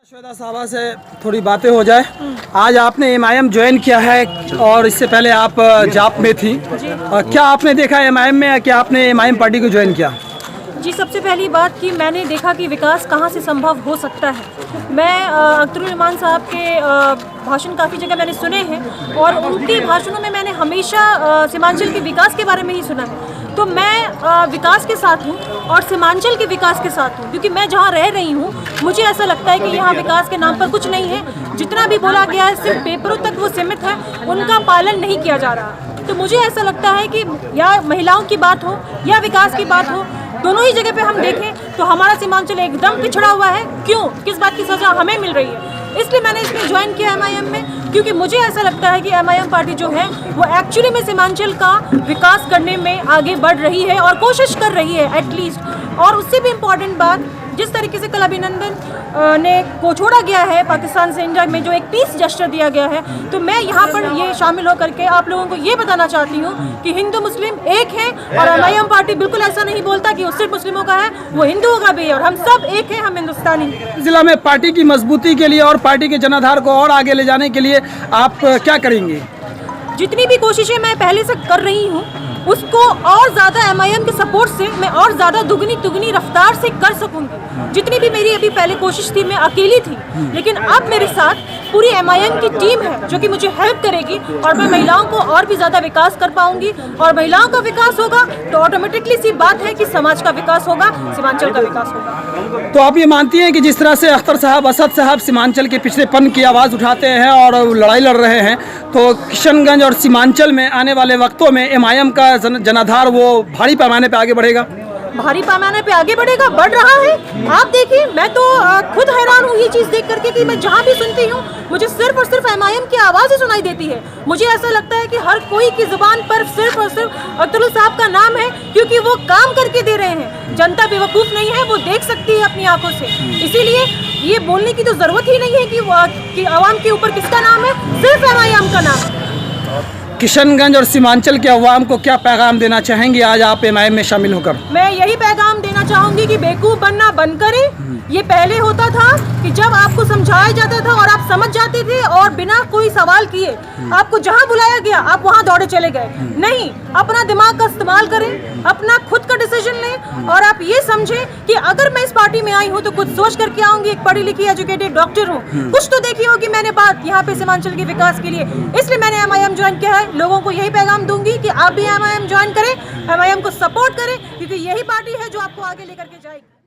श्वेता साहबा से थोड़ी बातें हो जाए। आज आपने एमआईएम ज्वाइन किया है और इससे पहले आप जाप में थी। क्या आपने देखा एमआईएम में, क्या आपने एमआईएम पार्टी को ज्वाइन किया? जी, सबसे पहली बात कि मैंने देखा कि विकास कहाँ से संभव हो सकता है। मैं अख्तरुल रहमान साहब के भाषण काफ़ी जगह मैंने सुने हैं और उनके भाषणों में मैंने हमेशा सीमांचल के विकास के बारे में ही सुना है। तो मैं विकास के साथ हूँ और सीमांचल के विकास के साथ हूँ, क्योंकि मैं जहाँ रह रही हूँ मुझे ऐसा लगता है कि यहाँ विकास के नाम पर कुछ नहीं है। जितना भी बोला गया है सिर्फ पेपरों तक वो सीमित है, उनका पालन नहीं किया जा रहा। तो मुझे ऐसा लगता है कि या महिलाओं की बात हो या विकास की बात हो, दोनों ही जगह पे हम देखें तो हमारा सीमांचल एकदम पिछड़ा हुआ है। क्यों? किस बात की सजा हमें मिल रही है? इसलिए मैंने इसमें ज्वाइन किया एमआईएम में, क्योंकि मुझे ऐसा लगता है कि एमआईएम पार्टी जो है वो एक्चुअली में सीमांचल का विकास करने में आगे बढ़ रही है और कोशिश कर रही है एटलीस्ट। और उससे भी इम्पॉर्टेंट बात, जिस तरीके से कल अभिनंदन ने को छोड़ा गया है पाकिस्तान से इंडिया में, जो एक पीस जेस्चर दिया गया है, तो मैं यहाँ पर ये शामिल होकर के आप लोगों को ये बताना चाहती हूँ कि हिंदू मुस्लिम एक है और एमआईएम पार्टी बिल्कुल ऐसा नहीं बोलता कि वो सिर्फ मुस्लिमों का है, वो हिंदुओं का भी है और हम सब एक हैं, हम हिंदुस्तानी। जिला में पार्टी की मजबूती के लिए और पार्टी के जनाधार को और आगे ले जाने के लिए आप क्या करेंगे? जितनी भी कोशिशें मैं पहले से कर रही हूँ उसको और ज़्यादा एमआईएम के सपोर्ट से मैं और ज़्यादा दुगनी रफ्तार से कर सकूँगी। जितनी भी मेरी अभी पहले कोशिश थी मैं अकेली थी, लेकिन अब मेरे साथ पूरी एमआईएम की टीम है जो कि मुझे हेल्प करेगी और मैं महिलाओं को और भी ज़्यादा विकास कर पाऊंगी। और महिलाओं का विकास होगा तो ऑटोमेटिकली सी बात है कि समाज का विकास होगा, सीमांचल का विकास होगा। तो आप ये मानती हैं कि जिस तरह से अख्तर साहब, असद साहब सीमांचल के पिछड़ेपन की आवाज़ उठाते हैं और लड़ाई लड़ रहे हैं, तो किशनगंज और सीमांचल में आने वाले वक्तों में एमआईएम का जनाधार वो भारी पैमाने पर आगे बढ़ेगा? भारी पैमाने पे आगे बढ़ेगा, बढ़ रहा है। आप देखिए, मैं तो खुद हैरान हूँ ये चीज़ देख करके कि मैं जहाँ भी सुनती हूँ मुझे सिर्फ और सिर्फ एमआईएम की आवाज़ ही सुनाई देती है। मुझे ऐसा लगता है कि हर कोई की जुबान पर सिर्फ और सिर्फ अख्तरुल साहब का नाम है, क्योंकि वो काम करके दे रहे हैं। जनता बेवकूफ़ नहीं है, वो देख सकती है अपनी आंखों से। इसीलिए ये बोलने की तो ज़रूरत ही नहीं है कि आवाम के ऊपर किसका नाम है, सिर्फ एमआईएम का नाम है। किशनगंज और सीमांचल के अवाम को क्या पैगाम देना चाहेंगे आज आप एमआईएम में शामिल होकर? मैं यही पैगाम देना चाहूँगी कि बेवकूफ़ बनना बंद करें। ये पहले होता था कि जब आपको समझाया जाता था और आप समझ जाते थे और बिना कोई सवाल किए आपको जहाँ बुलाया गया आप वहाँ दौड़े चले गए। नहीं, अपना दिमाग का इस्तेमाल करें, अपना खुद का डिसीजन लें और आप ये समझें कि अगर मैं इस पार्टी में आई हूँ तो कुछ सोच करके आऊँगी। एक पढ़ी लिखी एजुकेटेड डॉक्टर हूँ, कुछ तो देखी होगी मैंने बात यहाँ पे सीमांचल के विकास के लिए, इसलिए मैंने एमआईएम ज्वाइन किया है। लोगों को यही पैगाम दूंगी कि आप भी एमआईएम ज्वाइन करें, एमआईएम को सपोर्ट करें, क्योंकि यही पार्टी है जो आपको आगे लेकर के जाएगी।